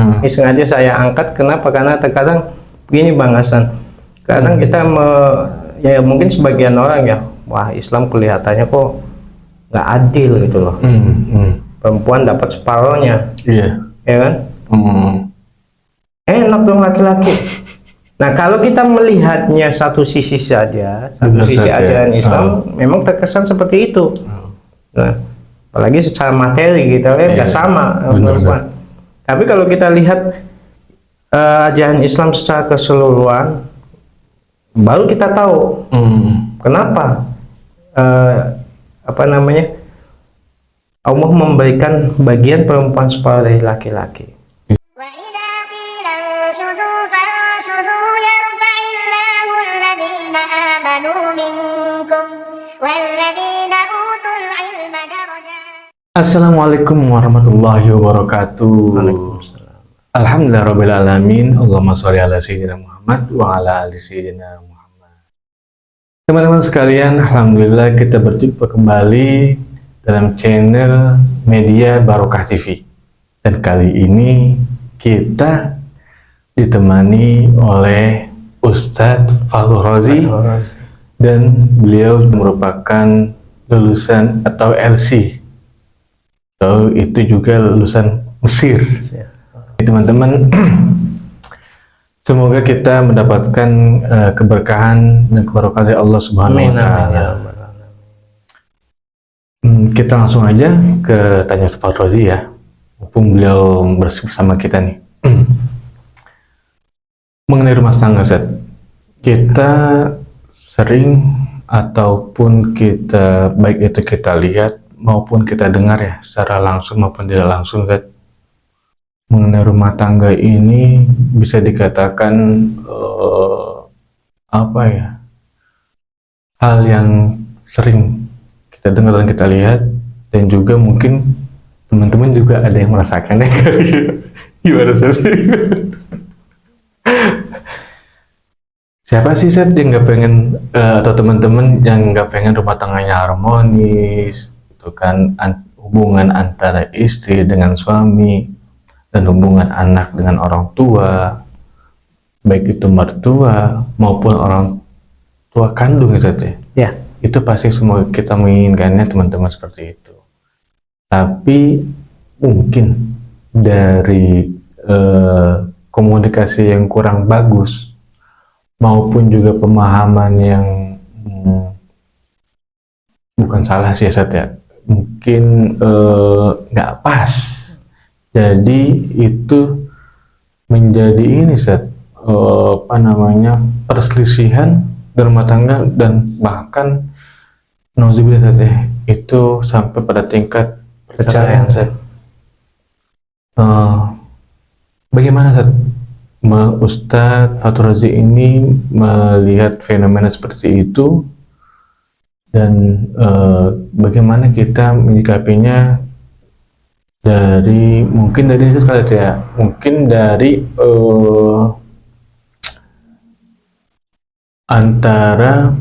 Ini sengaja saya angkat, kenapa? Karena terkadang begini Bang Hasan, kadang kita ya mungkin sebagian orang ya, wah Islam kelihatannya kok nggak adil gitu loh. Perempuan dapat separohnya, ya kan? Enak dong laki-laki. Nah kalau kita melihatnya satu sisi saja, ajaran Islam memang terkesan seperti itu. Nah, apalagi secara materi kita lihat nggak sama perempuan. Tapi kalau kita lihat ajaran Islam secara keseluruhan, baru kita tahu kenapa Allah memberikan bagian perempuan separuh dari laki-laki. Assalamualaikum warahmatullahi wabarakatuh. Alhamdulillahirrabbilalamin. Allahumma sholli ala sayyidina Muhammad wa ala ali sayyidina Muhammad. Teman-teman sekalian, alhamdulillah kita berjumpa kembali dalam channel Media Barokah TV. Dan kali ini kita ditemani oleh Ustadz Fathul Razi, dan beliau merupakan lulusan atau LC. So, itu juga lulusan Mesir. Teman-teman, semoga kita mendapatkan keberkahan dan keberkahan dari Allah Subhanahu wa Ta'ala. Kita langsung aja ke tanya Ustaz Rozi ya, mumpung beliau bersama kita nih. Mengenai rumah tangga, Ustaz, kita sering ataupun kita baik itu kita lihat maupun kita dengar ya, secara langsung maupun tidak langsung, Ustaz, mengenai rumah tangga ini bisa dikatakan hal yang sering kita dengar dan kita lihat, dan juga mungkin teman-teman juga ada yang merasakannya. Gimana sih? Siapa sih Seth yang nggak pengen atau teman-teman yang nggak pengen rumah tangganya harmonis, itu kan hubungan antara istri dengan suami dan hubungan anak dengan orang tua, baik itu mertua maupun orang tua kandung, ya. Itu pasti semua kita menginginkannya, teman-teman, seperti itu. Tapi mungkin dari komunikasi yang kurang bagus maupun juga pemahaman yang bukan salah sih ya, mungkin nggak pas. Jadi itu menjadi ini perselisihan dalam rumah tangga, dan bahkan nauzubillah itu sampai pada tingkat perceraian. Bagaimana Ustadz Fathul Razi ini melihat fenomena seperti itu, dan bagaimana kita menyikapinya dari mungkin dari antara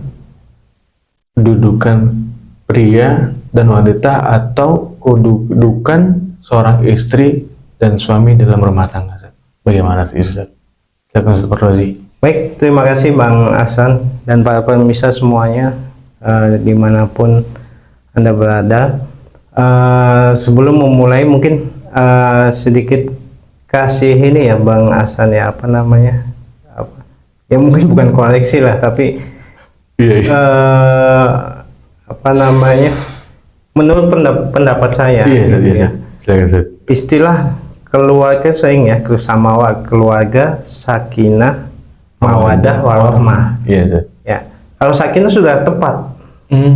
kedudukan pria dan wanita atau kedudukan seorang istri dan suami dalam rumah tangga. Bagaimana sih Ustaz? Silakan Ustaz Fathul Razi. Baik, terima kasih Bang Hasan dan para pemirsa semuanya dimanapun Anda berada. Sebelum memulai mungkin sedikit kasih ini ya Bang Hasan ya, ya mungkin bukan koleksi lah, tapi menurut pendapat saya, istilah keluarga sering ya, keluarga sakinah mawadah warahmah. Ya, kalau sakinah sudah tepat.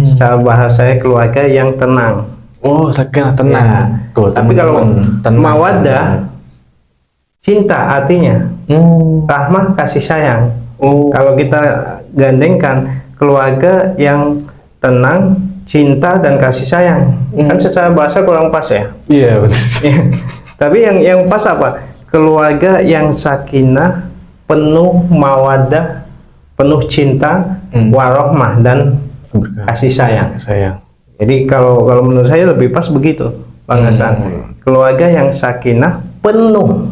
Secara bahasanya keluarga yang tenang. Oh, sakinah tenang. Ya. Tuh, tapi kalau mawadah cinta artinya, rahmah kasih sayang. Kalau kita gandengkan keluarga yang tenang, cinta dan kasih sayang, kan secara bahasa kurang pas ya. Iya, betul. Tapi yang pas apa? Keluarga yang sakinah, penuh mawadah, penuh cinta, warahmah dan kasih sayang. Jadi kalau menurut saya lebih pas begitu, Bang Hasan. Keluarga yang sakinah, penuh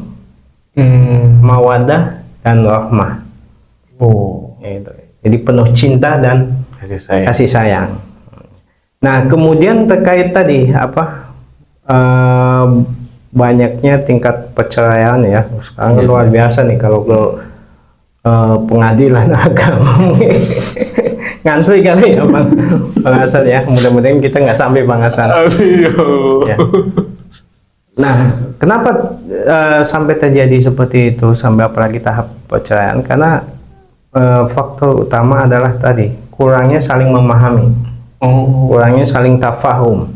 mawaddah dan rahmah. Oh, Gitu. Jadi penuh cinta dan kasih sayang. kasih sayang. Nah, kemudian terkait tadi banyaknya tingkat perceraian ya. Sekarang Iya. luar biasa nih kalau ke pengadilan agama. Ngantri kali ya Bang Hasan ya. Mudah-mudahan kita nggak sampai Bang Hasan. Ya. Nah, kenapa sampai terjadi seperti itu, sampai apalagi tahap perceraian? Karena faktor utama adalah tadi kurangnya saling memahami, kurangnya saling tafahum,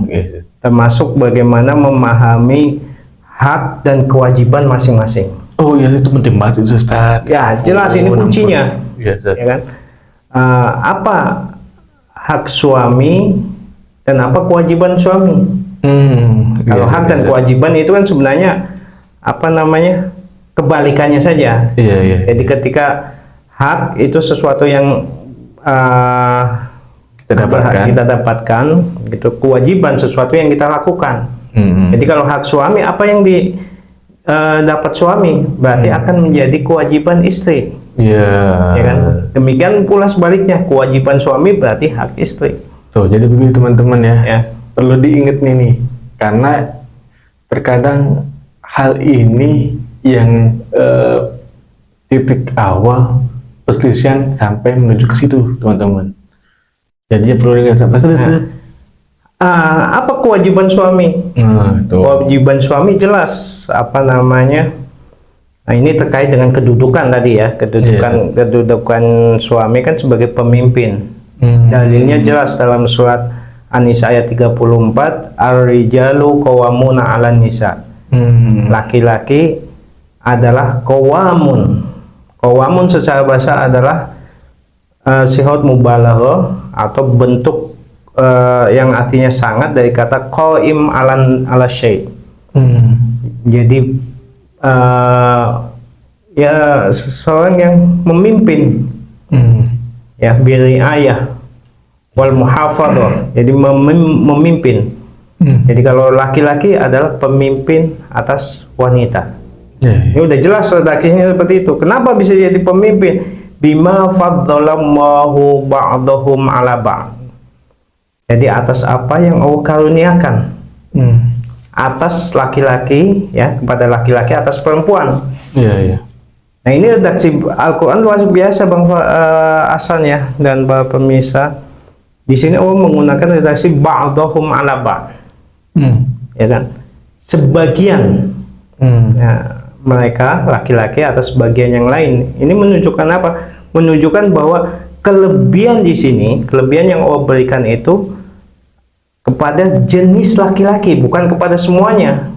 Yes. termasuk bagaimana memahami hak dan kewajiban masing-masing. Oh ya, itu penting banget itu Ustaz. Ya, jelas ini kuncinya. Iya, Ustaz. Ya kan? Apa hak suami dan apa kewajiban suami? Kalau hak dan kewajiban itu kan sebenarnya kebalikannya saja. Iya, iya. Jadi ketika hak itu sesuatu yang kita dapatkan, gitu. Kewajiban sesuatu yang kita lakukan. Jadi kalau hak suami, apa yang dapat suami berarti akan menjadi kewajiban istri. Iya. Ya kan? Demikian pula sebaliknya, kewajiban suami berarti hak istri. Tuh, jadi begini teman-teman ya. Ya. Perlu diingat nih, karena terkadang hal ini yang titik awal perselisihan sampai menuju ke situ, teman-teman. Jadi perlu diingat sampai Apa kewajiban suami? Kewajiban suami jelas Nah, ini terkait dengan kedudukan tadi ya, kedudukan suami kan sebagai pemimpin. Dalilnya jelas dalam surat An-Nisa ayat 34, ar-rijalu qawwamuna 'alan nisa. Laki-laki adalah qawamun. Qawamun secara bahasa adalah sihot mubalaghah atau bentuk yang artinya sangat dari kata qaim ala syai'. Jadi ya seseorang yang memimpin, ya biriayah wal muhafadhah, jadi memimpin. Jadi kalau laki-laki adalah pemimpin atas wanita. Ini udah jelas redaksinya seperti itu. Kenapa bisa jadi pemimpin? Bima faddalallahu ba'dahum ala ba'd. Jadi atas apa yang Allah karuniakan atas laki-laki ya, kepada laki-laki atas perempuan. Iya, iya. Nah, ini redaksi Al-Quran luar biasa Bang Hasan ya, dan para pemirsa. Di sini Allah menggunakan redaksi ba'dahum ala ba'd. Ya kan? Sebagian ya, mereka laki-laki atas bagian yang lain. Ini menunjukkan apa? Menunjukkan bahwa kelebihan di sini, kelebihan yang Allah berikan itu kepada jenis laki-laki, bukan kepada semuanya.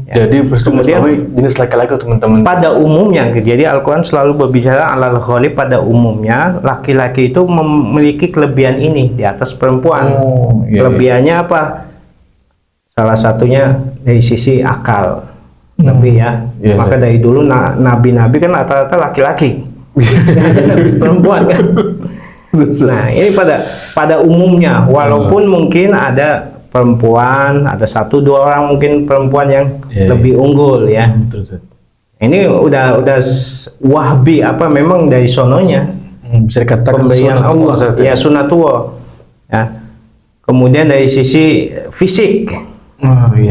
Ya. Jadi kemudian jenis laki-laki teman-teman. Pada umumnya, jadi Al-Quran selalu berbicara alal ghalib, pada umumnya laki-laki itu memiliki kelebihan ini di atas perempuan. Kelebihannya apa? Salah satunya dari sisi akal, lebih ya. Maka dari dulu nabi-nabi kan rata-rata laki-laki, perempuan kan. Nah, ini pada umumnya, walaupun mungkin ada perempuan, ada 1-2 orang mungkin perempuan yang lebih unggul ya. Ini udah wahbi memang dari sononya. Bisa dikatakan pemberian Allah ya, sunatullah ya. Kemudian dari sisi fisik,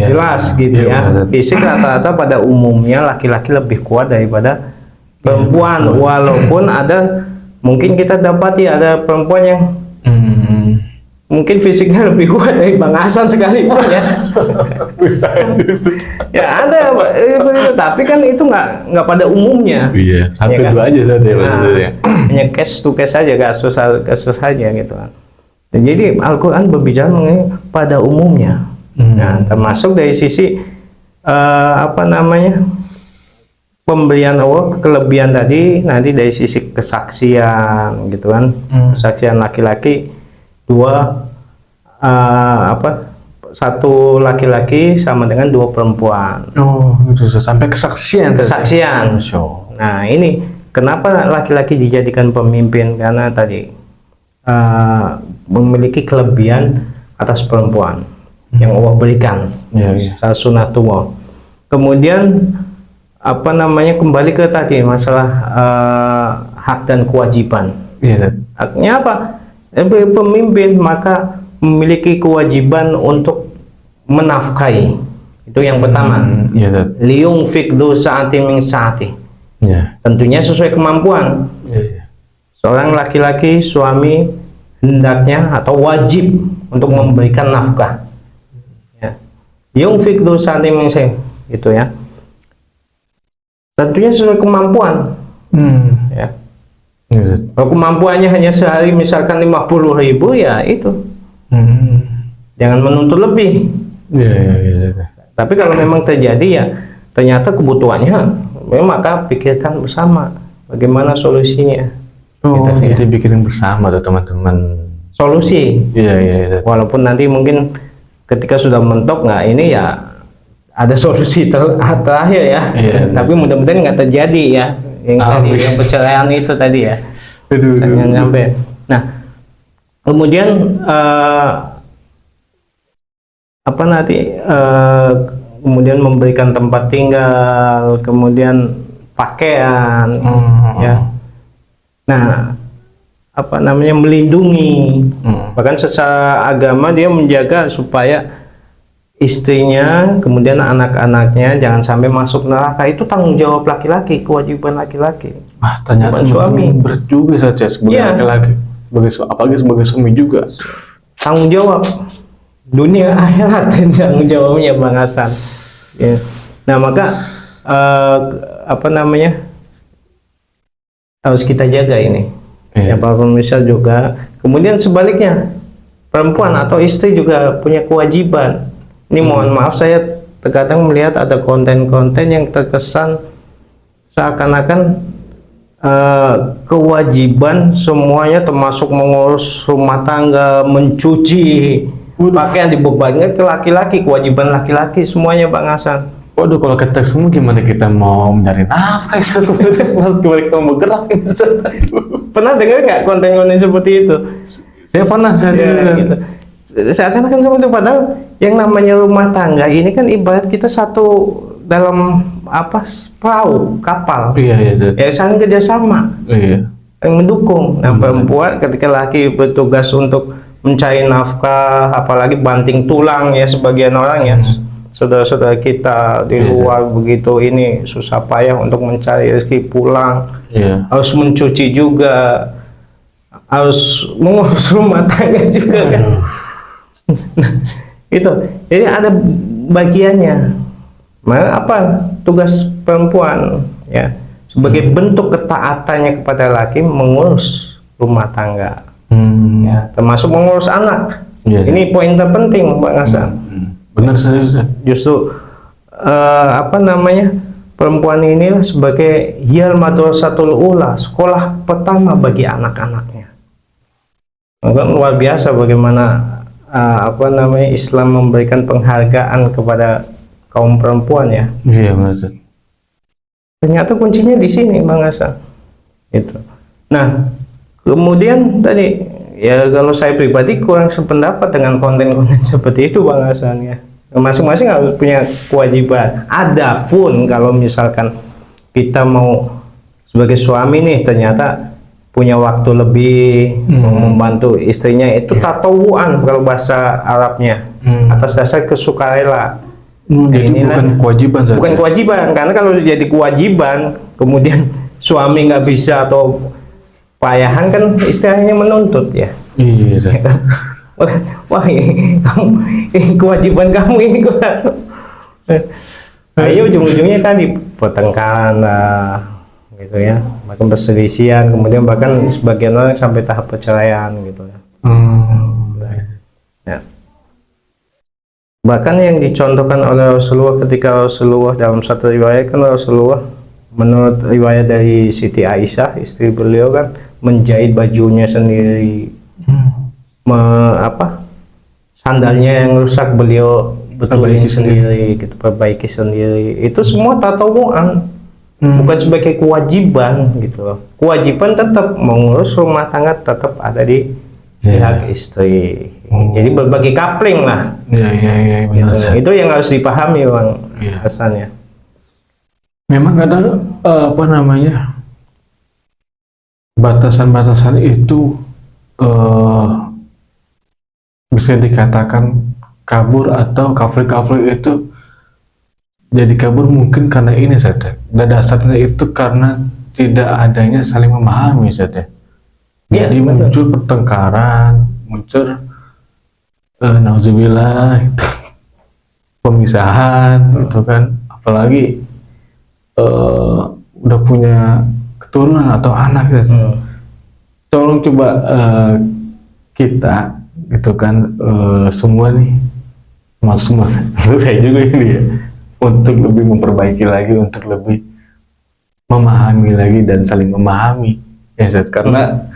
jelas gitu ya. Fisik rata-rata pada umumnya laki-laki lebih kuat daripada perempuan, walaupun ada mungkin kita dapati ada perempuan yang mungkin fisiknya lebih kuat dari Bang Hasan sekalipun ya. Ya ada, tapi kan itu nggak pada umumnya. Iya, 1-2 aja saja. Hanya case to case saja, kasus saja gitu kan. Jadi Al-Quran berbicara mengenai pada umumnya. Nah, termasuk dari sisi pemberian Allah, kelebihan tadi nanti dari sisi kesaksian gitu kan. Kesaksian laki-laki 1 laki-laki sama dengan 2 perempuan. Oh, itu sampai kesaksian. Nah, ini kenapa laki-laki dijadikan pemimpin? Karena tadi memiliki kelebihan atas perempuan yang Allah berikan. Sunatullah. Kemudian apa namanya, kembali ke tadi masalah hak dan kewajiban. Iya. Haknya apa? Sebagai pemimpin maka memiliki kewajiban untuk menafkahi. Itu yang pertama. Iya. Liung fikdu saati min saati. Iya. Tentunya sesuai kemampuan. Iya. Seorang laki-laki suami hendaknya atau wajib untuk memberikan nafkah. Ya. Liung fikdu saati min saati. Gitu ya. Tentunya sesuai kemampuan. Ya. Iya. Kalau kemampuannya hanya sehari misalkan 50.000, ya itu. Jangan menuntut lebih. Iya. Tapi kalau memang terjadi ya ternyata kebutuhannya, memang maka pikirkan bersama bagaimana solusinya. Oh, Gitu, ya. jadi bikin bersama tuh teman-teman. Solusi. Iya. Walaupun nanti mungkin ketika sudah mentok, nggak ini ya ada solusi terakhir ya. Iya, Tapi mudah-mudahan nggak terjadi ya. Yang tadi, yang perceraian itu tadi ya. Jangan sampai. Nah, kemudian apa nanti kemudian memberikan tempat tinggal, kemudian pakaian, ya. Nah, apa namanya, melindungi. Bahkan secara agama dia menjaga supaya istrinya, kemudian anak-anaknya jangan sampai masuk neraka. Itu tanggung jawab laki-laki, kewajiban laki-laki. Ternyata suami berat juga saja sebagai laki-laki, apalagi sebagai suami juga. Tanggung jawab dunia akhirat tanggung jawabnya Bang Hasan. Ya. Nah maka apa namanya, harus kita jaga ini. Ya Pak pemirsa juga. Kemudian sebaliknya perempuan atau istri juga punya kewajiban. Ini mohon maaf saya terkadang melihat ada konten-konten yang terkesan seakan-akan kewajiban semuanya termasuk mengurus rumah tangga, mencuci pakaian dibebankan ke laki-laki, kewajiban laki-laki semuanya Bang Hasan. Waduh, kalau ketemu semua gimana kita mau mencari nafkah? Gimana kita mau bergerak? Pernah dengar nggak konten-konten seperti itu? Saya pernah Ya, gitu. Seakan-akan seperti itu, padahal yang namanya rumah tangga ini kan ibarat kita satu dalam apa, perahu, kapal. Iya. Ya saling kerjasama. Iya. Yang mendukung. Nah perempuan ketika laki bertugas untuk mencari nafkah, apalagi banting tulang ya sebagian orang ya, saudara-saudara kita di luar begitu ini susah payah untuk mencari rezeki pulang. Iya. Harus mencuci juga, harus mengurus rumah tangga juga kan. Itu jadi ada bagiannya. Nah, apa tugas perempuan ya sebagai bentuk ketaatannya kepada laki, mengurus rumah tangga ya, termasuk mengurus anak. Ini poin terpenting Bang Hasan. Benar saja. Justru apa namanya, perempuan inilah sebagai hiyal madrasatul ula, sekolah pertama bagi anak-anaknya. Maka luar biasa bagaimana apa namanya, Islam memberikan penghargaan kepada kaum perempuan ya. Iya benar. Ternyata kuncinya di sini Bang Hasan. Itu. Nah, kemudian tadi ya kalau saya pribadi kurang sependapat dengan konten-konten seperti itu Bang Hasan ya. Masing-masing harus punya kewajiban. Adapun kalau misalkan kita mau sebagai suami nih ternyata punya waktu lebih mau membantu istrinya, itu tatawuan kalau bahasa Arabnya, atas dasar kesukarela. Jadi bukan kewajiban saja. Bukan kewajiban, karena kalau jadi kewajiban kemudian suami nggak bisa atau payahan kan istilahnya menuntut ya. Iya. Wah ini kewajiban kamu ini nah, iya ujung-ujungnya tadi pertengkaran gitu ya, bahkan perselisihan, kemudian bahkan sebagian orang sampai tahap perceraian gitu ya. Ya. Bahkan yang dicontohkan oleh Rasulullah ketika Rasulullah dalam satu riwayat kan, Rasulullah menurut riwayat dari Siti Aisyah istri beliau kan menjahit bajunya sendiri, sandalnya yang rusak beliau betulin sendiri, gitu, perbaiki sendiri. Itu semua tatawuan, bukan sebagai kewajiban gitu loh. Kewajiban tetap mengurus rumah tangga tetap ada di pihak istri. Jadi berbagi kapling lah. Iya. Gitu. Itu yang harus dipahami Bang Hasan ya. memang ada apa namanya, batasan-batasan itu bisa dikatakan kabur, atau kafir-kafir itu jadi kabur mungkin karena ini saja. Dan dasarnya itu karena tidak adanya saling memahami saja. Iya, Jadi betul. muncul pertengkaran, muncul nauzubillah itu pemisahan gitu kan. Apalagi udah punya keturunan atau anak gitu. Tolong coba kita gitu kan, semua nih, semua saya juga ini ya, untuk lebih memperbaiki lagi, untuk lebih memahami lagi dan saling memahami ya Zat. Karena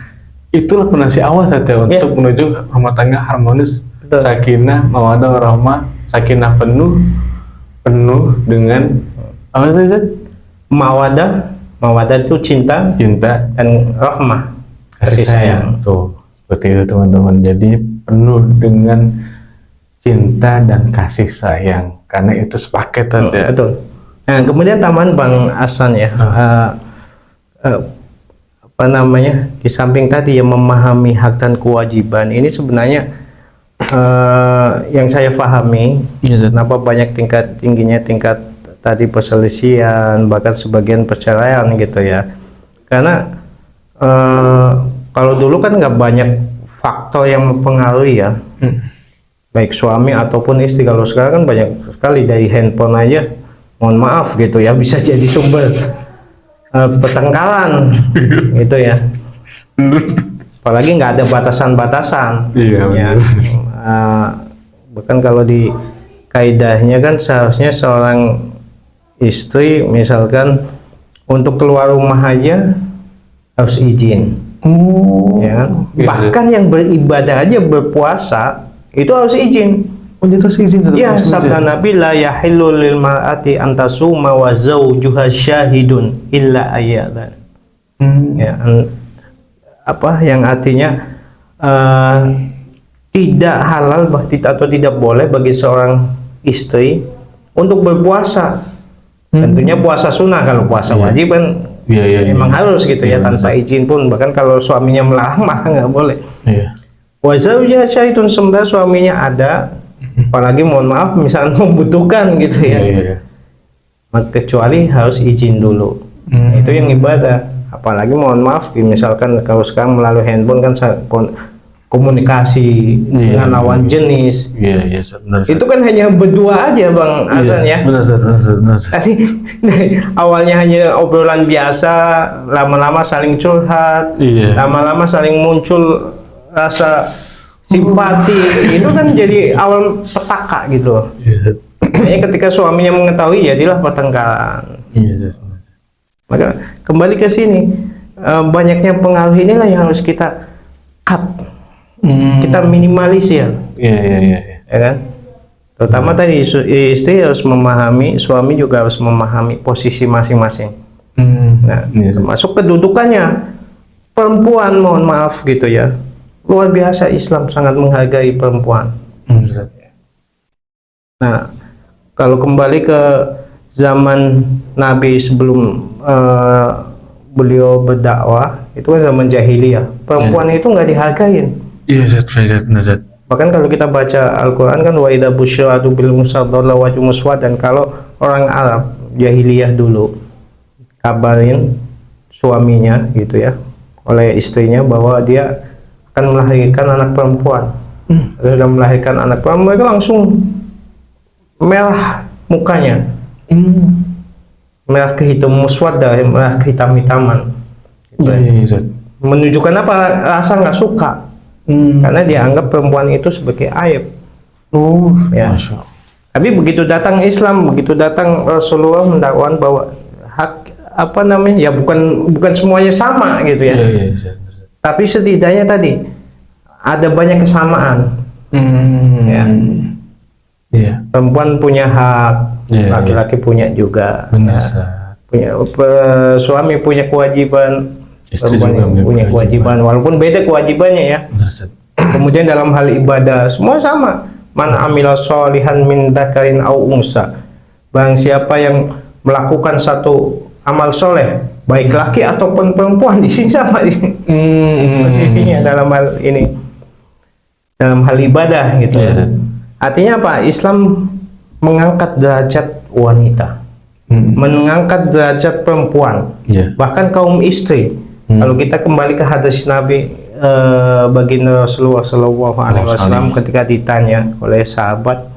itulah fondasi awal saja untuk menuju rumah tangga harmonis. Betul. Sakinah, mawaddah, warahmah. Sakinah penuh dengan apa sih Zat? Mawadah itu cinta Cinta, dan rahmah, kasih sayang. Tuh, seperti itu teman-teman. Jadi penuh dengan cinta dan kasih sayang, karena itu sepaket aja. Betul. Nah, kemudian tambahan Bang Hasan ya, apa namanya, di samping tadi yang memahami hak dan kewajiban, ini sebenarnya yang saya pahami, kenapa banyak tingginya tingkat tadi perselisihan, bahkan sebagian perceraian gitu ya, karena kalau dulu kan nggak banyak faktor yang mempengaruhi ya, baik suami ataupun istri. Kalau sekarang kan banyak sekali, dari handphone aja, mohon maaf gitu ya, bisa jadi sumber pertengkaran gitu ya. Apalagi nggak ada batasan-batasan. Iya, ya. Bahkan kalau di kaidahnya kan seharusnya seorang istri misalkan untuk keluar rumah aja harus izin. Ya kan? Bahkan yang beribadah aja, berpuasa itu harus izin. Itu izin. Ya, sabda Nabi, la yahillu lil mar'ati an tasuma wa zawjuha syahidun illa ayyadhan. Ya, apa yang artinya tidak halal atau tidak boleh bagi seorang istri untuk berpuasa. Tentunya puasa sunnah. Kalau puasa wajib kan memang harus gitu ya, tanpa izin pun. Bahkan kalau suaminya melarang malah nggak boleh. Wa zawjuha syahidun, sementara suaminya ada, apalagi mohon maaf misalnya membutuhkan gitu ya, kecuali harus izin dulu. Itu yang ibadah. Apalagi mohon maaf misalkan kalau sekarang melalui handphone kan komunikasi dengan lawan jenis. Itu kan hanya berdua aja Bang Hasan ya. Benar. Tadi awalnya hanya obrolan biasa, lama-lama saling curhat, lama-lama saling muncul rasa simpati. Itu kan jadi awal petaka gitu. Jadi ketika suaminya mengetahui, jadilah pertengkaran. Maka kembali ke sini, banyaknya pengaruh inilah yang harus kita cut, kita minimalisir, ya kan? Terutama tadi istri harus memahami, suami juga harus memahami posisi masing-masing. Nah, termasuk kedudukannya. Perempuan, mohon maaf gitu ya, luar biasa Islam sangat menghargai perempuan. Nah, kalau kembali ke zaman Nabi sebelum beliau berdakwah, itu kan zaman jahiliyah, perempuan itu nggak dihargain. Bahkan kalau kita baca Al-Quran kan, wa idza busyiratu bil musaddalla wa muswad, dan kalau orang Arab jahiliyah dulu kabarin suaminya gitu ya, oleh istrinya, bahwa dia akan melahirkan anak perempuan. Sudah melahirkan anak perempuan, mereka langsung merah mukanya, merah kehitam, muswaddah, merah kehitam-hitaman gitu. Menunjukkan apa? Rasa nggak suka. Karena dianggap perempuan itu sebagai aib. Ya. Tapi begitu datang Islam, begitu datang Rasulullah mendakwakan bahwa hak apa namanya, ya bukan semuanya sama gitu ya. Tapi setidaknya tadi ada banyak kesamaan. Perempuan punya hak, laki-laki punya juga. Punya suami punya kewajiban, perempuan punya kewajiban, walaupun beda kewajibannya ya. Kemudian dalam hal ibadah semua sama. Man amila sholihan min dzakarin au unsa, barang siapa yang melakukan satu amal soleh, baik laki ataupun perempuan, di sini sama posisinya dalam hal ini, dalam hal ibadah gitu. Iya, Ustaz. Artinya apa? Islam mengangkat derajat wanita, mengangkat derajat perempuan, Iya. bahkan kaum istri. Kalau kita kembali ke hadis Nabi baginda Rasulullah Shallallahu Alaihi Wasallam ketika ditanya oleh sahabat,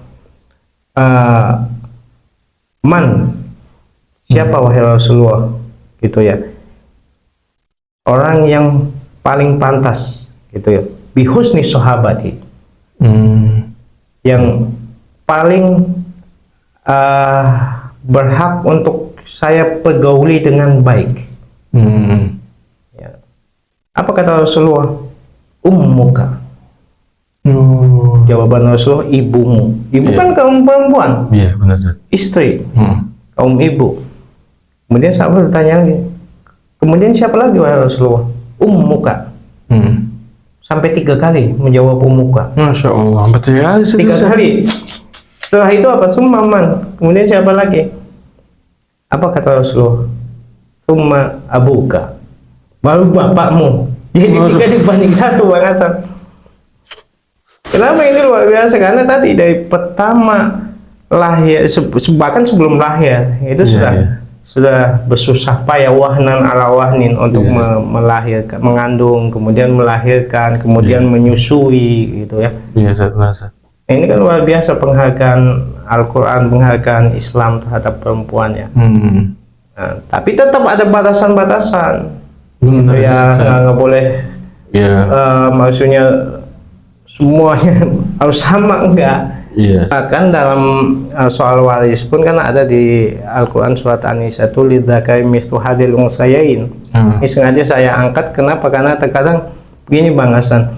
man, siapa wahai Rasulullah, gitu ya, orang yang paling pantas, gitu ya, bihusni sahabati, yang paling berhak untuk saya pergauli dengan baik. Ya. Apa kata Rasulullah? Ummuka. Jawaban Rasulullah, ibumu. Ibu kan kaum perempuan. Iya, benar, Ustaz. Istri, kaum ibu. Kemudian sahabat bertanya lagi, kemudian siapa lagi wahai Rasulullah? Ummuka. Sampai 3 kali menjawab ummuka. Masya Allah, percaya 3 kali. Setelah itu apa? Summan. Kemudian siapa lagi? Apa kata Rasulullah? Summa abuka. Baru bapakmu. Jadi 3 dibanding 1, Bang Hasan. Kenapa ini luar biasa? Karena tadi dari pertama lahir, bahkan sebelum lahir itu sudah bersusah payah, wahnan ala wahnin, untuk melahirkan, mengandung, kemudian melahirkan, kemudian menyusui, gitu ya. Iya, Ustaz. Ini kan luar biasa penghargaan Al-Quran, penghargaan Islam terhadap perempuan ya. Nah, tapi tetap ada batasan-batasan, gitu ya, nggak boleh. Maksudnya semuanya harus sama, enggak. Bahkan dalam soal waris pun kan ada di Al-Quran surat An-Nisa, lidzakari mithlu hadzil unsayain. Ini sengaja saya angkat, kenapa? Karena terkadang begini Bang Hasan,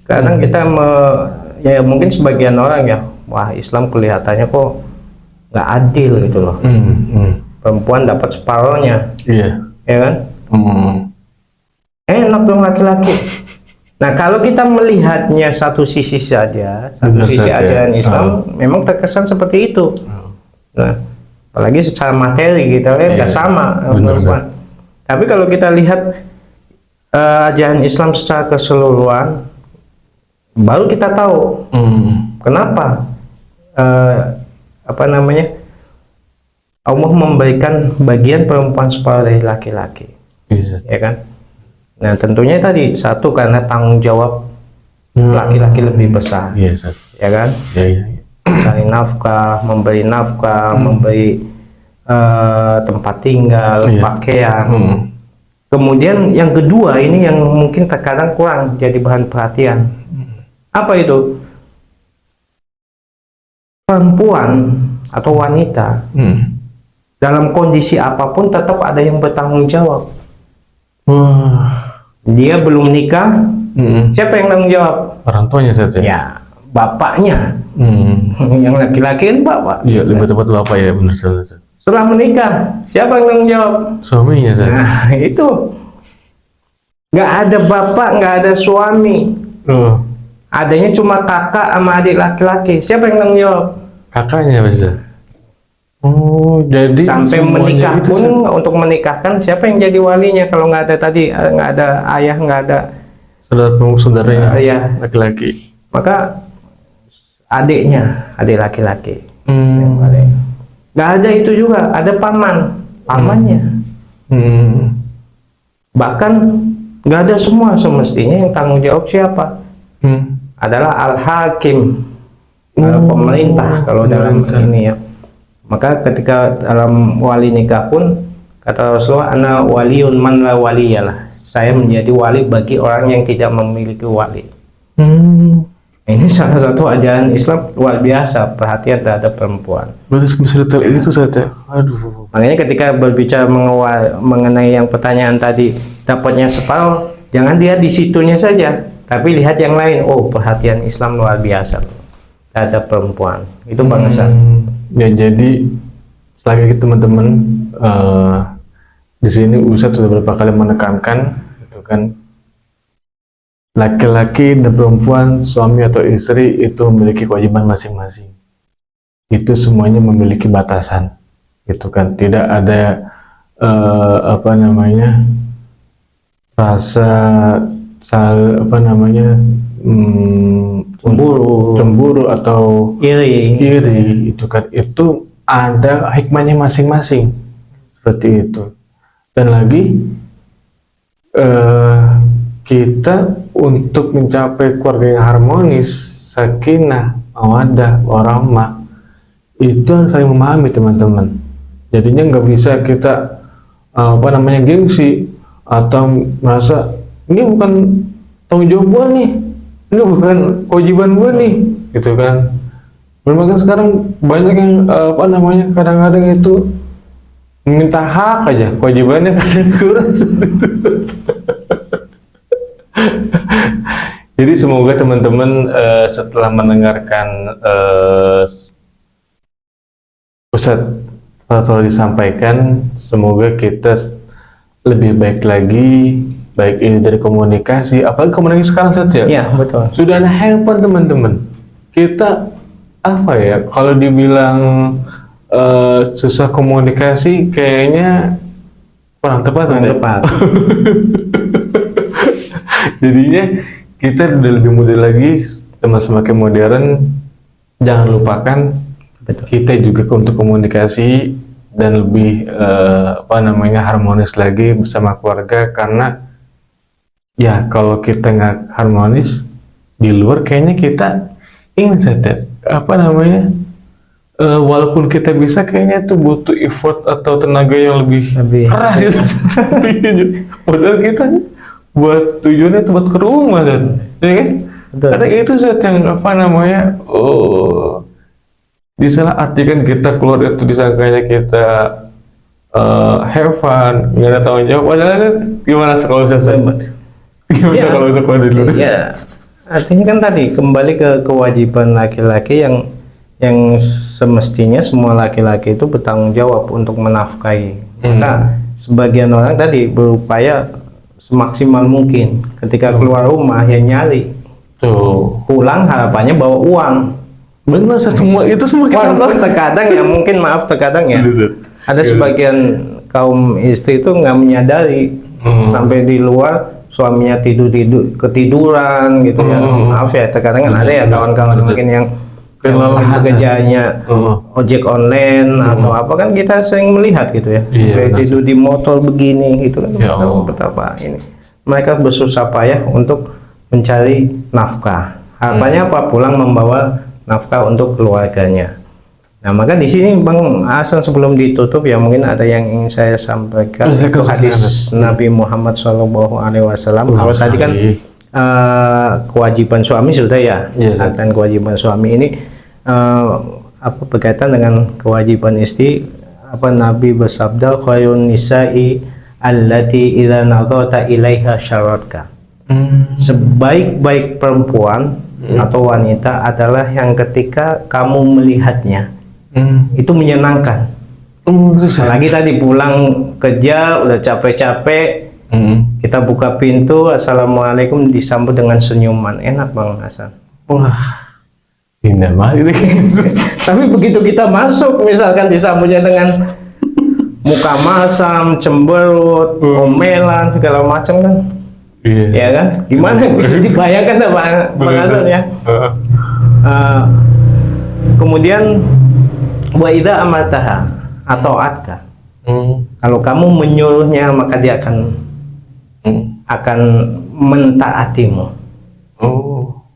kadang kita ya mungkin sebagian orang ya, wah Islam kelihatannya kok nggak adil gitu loh. Perempuan dapat separohnya, ya kan? Enak dong laki-laki. Nah, kalau kita melihatnya satu sisi saja, ajaran Islam memang terkesan seperti itu. Nah, apalagi secara materi kita lihat nggak sama perempuan. Tapi kalau kita lihat ajaran Islam secara keseluruhan, baru kita tahu kenapa Allah memberikan bagian perempuan separuh dari laki-laki, ya kan? Nah, tentunya tadi satu karena tanggung jawab laki-laki lebih besar, ya kan? Cari nafkah, memberi nafkah, memberi tempat tinggal, pakaian. Kemudian yang kedua ini yang mungkin terkadang kurang jadi bahan perhatian. Apa itu? Perempuan atau wanita dalam kondisi apapun tetap ada yang bertanggung jawab. Dia belum nikah, siapa yang tanggung jawab? Orang tuanya saja. Ya, bapaknya. Yang laki-laki kan bapak. Iya, lebih tepat bapak ya, benar saja. Setelah menikah, siapa yang tanggung jawab? Suaminya saja. Nah, itu. Nggak ada bapak, nggak ada suami. Adanya cuma kakak sama adik laki-laki. Siapa yang tanggung jawab? Kakaknya bisa. Jadi sampai menikah pun untuk menikahkan siapa yang jadi walinya? Kalau nggak ada tadi, nggak ada ayah, nggak ada saudaranya laki-laki, maka adiknya, adik laki-laki. Nggak ada itu juga, ada pamannya. Bahkan nggak ada semua, semestinya yang tanggung jawab siapa? Adalah al-hakim, pemerintah kalau dalam ini ya. Maka ketika dalam wali nikah pun kata Rasulullah, ana waliun man la waliyalah, saya menjadi wali bagi orang yang tidak memiliki wali. Ini salah satu ajaran Islam luar biasa, perhatian terhadap perempuan. Bisa detail itu saja. Aduh. Makanya ketika berbicara mengenai yang pertanyaan tadi, dapatnya separuh, jangan lihat di situnya saja, tapi lihat yang lain. Oh, perhatian Islam luar biasa terhadap perempuan. Itu Bang Hasan. Ya, jadi lagi teman-teman, di sini Ustadz sudah beberapa kali menekankan, gitu kan, laki-laki dan perempuan, suami atau istri itu memiliki kewajiban masing-masing. Itu semuanya memiliki batasan, gitu kan. Tidak ada apa namanya, rasa cemburu atau iri itu kan. Itu ada hikmahnya masing-masing seperti itu. Dan lagi kita untuk mencapai keluarga yang harmonis, sakinah, mawaddah, warahmah, itu harus saling memahami teman-teman. Jadinya nggak bisa kita gengsi atau merasa ini bukan tanggung jawab gue nih, ini bukan kewajiban gue nih, gitu kan. Bahkan sekarang banyak yang kadang-kadang itu minta hak aja, kewajibannya kadang kurang. Jadi semoga teman-teman setelah mendengarkan Ustadz Fatul disampaikan, semoga kita lebih baik lagi, baik ini dari komunikasi, apalagi komunikasi sekarang saja. Iya, betul. Sudah ada handphone teman-teman. Kita kalau dibilang susah komunikasi, kayaknya kurang tepat. Jadinya kita udah lebih mudah lagi, semakin modern. Jangan lupakan kita juga untuk komunikasi dan lebih harmonis lagi bersama keluarga, karena ya kalau kita nggak harmonis di luar, kayaknya kita ingin saja walaupun kita bisa, kayaknya itu butuh effort atau tenaga yang lebih keras gitu. Padahal kita buat tujuannya itu buat ke rumah kan, ya kan? Karena itu saat yang disalah artikan kita keluar itu disangkanya kita have fun, nggak ada tanggung jawab. Padahal kan gimana kalau sekolah dulu? Ya, artinya kan tadi kembali ke kewajiban laki-laki yang semestinya semua laki-laki itu bertanggung jawab untuk menafkahi. Maka sebagian orang tadi berupaya semaksimal mungkin ketika keluar rumah ya nyari. Pulang harapannya bawa uang. Benar, semua kita terkadang ya mungkin terkadang ya ada sebagian kaum istri itu nggak menyadari sampai di luar suaminya ketiduran gitu ya. Maaf ya, terkadang kan ada ya kawan-kawan mungkin yang kerjanya ojek online atau apa, kan kita sering melihat gitu ya, tidur di motor begini gitu kan. Betapa ini mereka bersusah payah untuk mencari nafkah, harapannya apa? Pulang membawa nafkah untuk keluarganya. Nah, maka di sini Bang Hasan, sebelum ditutup ya, mungkin ada yang ingin saya sampaikan. Itu hadis Nabi Muhammad SAW. Kalau tadi kan kewajiban suami sudah ya, dan kewajiban suami ini berkaitan dengan kewajiban istri. Nabi bersabda, khairun nisa'i allati idza nadhata ilaiha syaratka. Sebaik-baik perempuan atau wanita adalah yang ketika kamu melihatnya itu menyenangkan. Lagi tadi pulang kerja udah capek-capek, kita buka pintu, assalamualaikum, disambut dengan senyuman, enak Bang Hasan. Wah, indah banget. Tapi begitu kita masuk, misalkan disambutnya dengan muka masam, cemberut, omelan, segala macam kan. Ya kan? Gimana bisa dibayangkan Bang Hasan ya? Kemudian wa idza amartaha atau atka. Kalau kamu menyuruhnya, maka dia akan mentaatimu.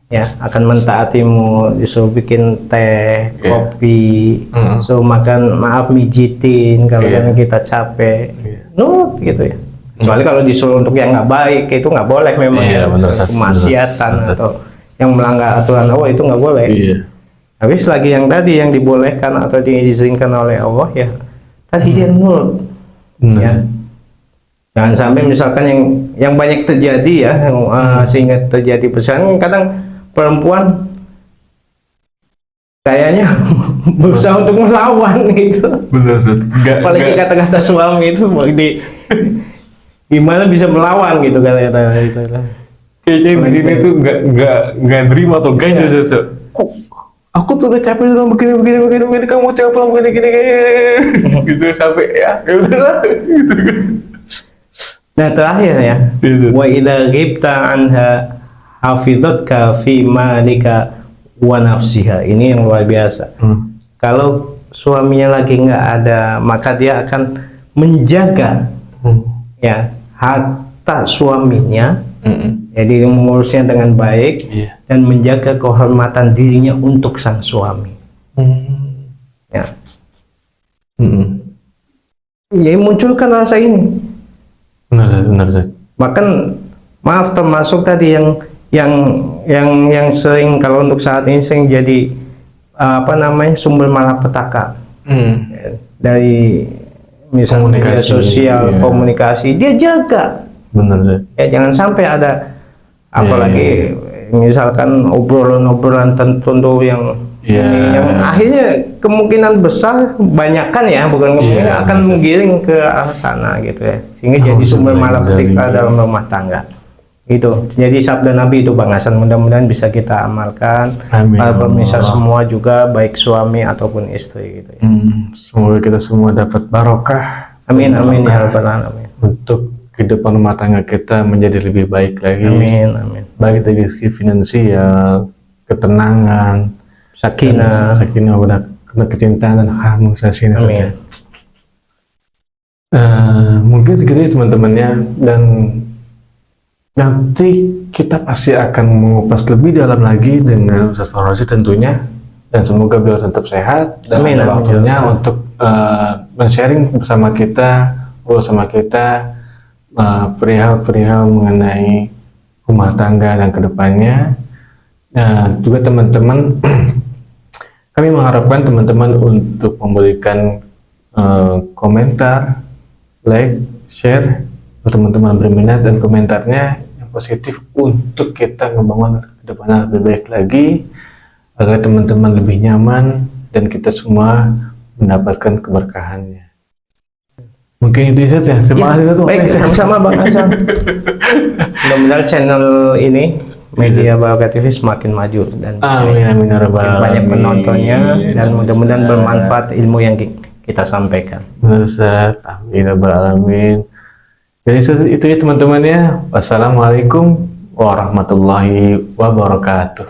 Ya, akan mentaatimu, disuruh bikin teh, kopi, so makan, mijitin kalau kita capek, nurut gitu ya. Kecuali kalau disuruh untuk yang nggak baik, itu nggak boleh memang, kemaksiatan atau yang melanggar aturan Allah, itu nggak boleh. Tapi selagi yang tadi yang dibolehkan atau diizinkan oleh Allah, ya tadi dia nurut. Ya. Jangan sampai misalkan yang banyak terjadi ya, sehingga terjadi pesan, kadang perempuan kayaknya berusaha untuk melawan gitu. Benar, apalagi kata-kata suami itu gimana bisa melawan gitu kata-kata itu. Kayaknya di sini tuh nggak terima atau ganjil. Kok aku tuh udah capek dulu begini, kamu coba begini, gitu sampai ya udah gitu. Nah terakhir ya, Gitu. wa idza ghibta anha hafidhatka fi malika wa nafsiha. Ini yang luar biasa. Kalau suaminya lagi nggak ada, maka dia akan menjaga ya harta suaminya, jadi mengurusnya dengan baik Iya. dan menjaga kehormatan dirinya untuk sang suami. Ya, ya munculkan rasa ini. Benar Zat. Bahkan maaf termasuk tadi yang sering kalau untuk saat ini sering jadi apa namanya sumber malapetaka ya, dari misalnya media Komunikasi, sosial, iya. komunikasi dia jaga Benar Zat. ya, jangan sampai ada apalagi misalkan obrolan-obrolan tertentu yang Iya. yang akhirnya kemungkinan besar banyakkan ya, bukan kemungkinan Iya, akan benar. menggiring ke arah sana gitu ya, sehingga jadi sumber malapetaka dalam rumah tangga itu. Jadi sabda Nabi itu Bang Hasan, mudah-mudahan bisa kita amalkan. Amin. Para pemirsa semua juga, baik suami ataupun istri gitu ya. Semoga kita semua dapat barokah. Amin amin ya rabbal alamin. Untuk kehidupan rumah tangga kita menjadi lebih baik lagi. Amin amin. Baik dari segi finansial, ketenangan, Sakinah. benar, kecintaan dan harmonisasi ini saja. Amin. Mungkin segitu ya teman-temannya, dan nanti kita pasti akan mengupas lebih dalam lagi dengan Ustaz Fauzi tentunya, dan semoga beliau tetap sehat dan Amin, ada amin. waktunya untuk men-sharing bersama kita perihal-perihal mengenai rumah tangga dan kedepannya. Juga teman-teman kami mengharapkan teman-teman untuk memberikan komentar, like, share untuk teman-teman berminat, dan komentarnya yang positif untuk kita membangun kedepannya lebih baik lagi agar teman-teman lebih nyaman dan kita semua mendapatkan keberkahannya. Mungkin itu saja. Terima kasih Ustaz. Baik, sama-sama Bang Hasan. Mudah-mudahan channel ini Media Barokah TV semakin maju dan Amin ya rabbal alamin. banyak penontonnya, dan mudah-mudahan bermanfaat ilmu yang kita sampaikan. Ustaz, amin ya rabbal alamin. Jadi itu ya teman-teman ya. Wassalamualaikum warahmatullahi wabarakatuh.